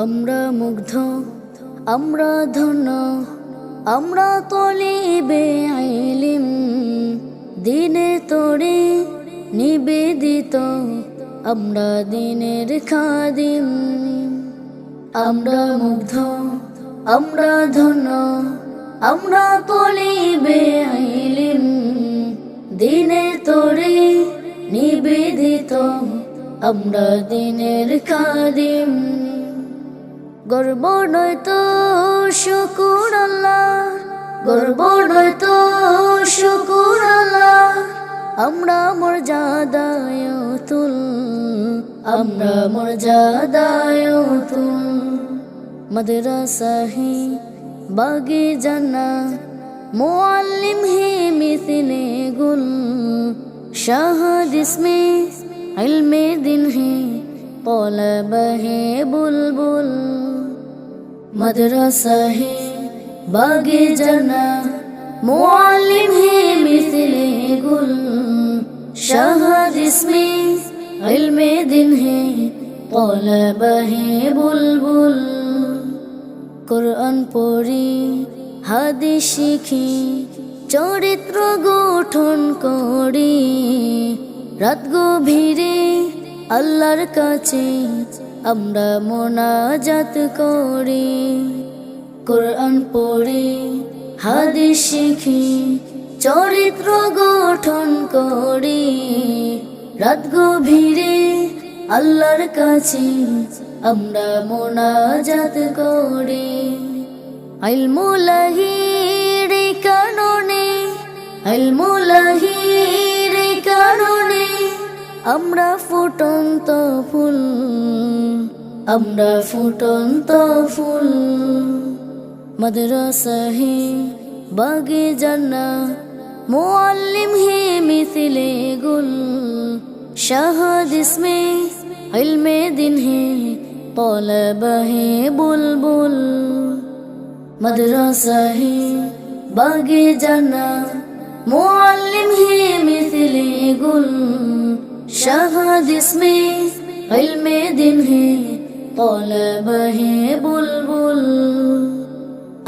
আমরা মুগ্ধ, আমরা ধন্য, আমরা তলিবে ইলম, দিনে তোরে নিবেদিত, আমরা দিনের খাদিম। আমরা মুগ্ধ, আমরা ধন্য, আমরা তলিবে ইলম, দিনে তোরে নিবেদিত, আমরা দিনের খাদিম। গর্ব নয়তো শুকুর আল্লাহ, গর্ব নয়তো শুকুর আল্লাহ, আমরা মর্যাদায় তুল, আমরা মর্যাদায় তুল। মাদ্রাসাহি বাগে জান্নাত, মুআল্লিম হে মিসলে গুল, শাহাদ ইসমে ইলমে দিন হে طلب है बुलबुल। मदरसा है बागे जन्नत, मुअल्लिम है मिसले गुल, शहद इसमें इल्मे दिन है طلب है बुलबुल। कुरान पढ़ी हादिस शिखी, चरित्र गठन करी, रात गभीरे আল্লাহর কাছে আমরা মোনাজাত করি। কোরআন পড়ি হাদিস শিখি, চরিত্র গঠন করি, রাত গভীরে আল্লাহর কাছে আমরা মোনাজাত করি। ইলমুল্লাহির কারণে, ইলমুল্লাহির কারণে আমরা ফুটন্ত ফুল, আমরা ফুটন্ত ফুল। মাদ্রাসা হে বাগে জান্নাত, মুআল্লিম হে মিসলে গুল, শাহাদ ইসমে ইলমে দিন হে طلب হে বুলবুল। মাদ্রাসা হে বাগে জান্নাত, মুআল্লিম হে মিসলে গুল, शहद इसमें इल्मे दिन है طلب है बुलबुल।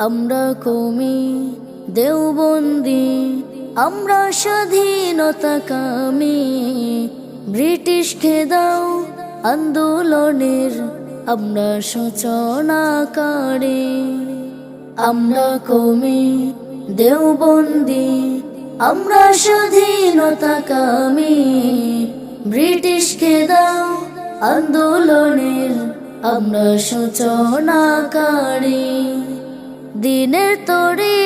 আমরা কওমি দেওবন্দি, আমরা স্বাধীনতা কামী, ব্রিটিশকে দাও আন্দোলনের আমরা সূচনাকারী। আমরা কওমি দেওবন্দি, আমরা স্বাধীনতা কামী, ব্রিটিশকে দাও আন্দোলনের আমরা সূচনাকারী। দিনের তরে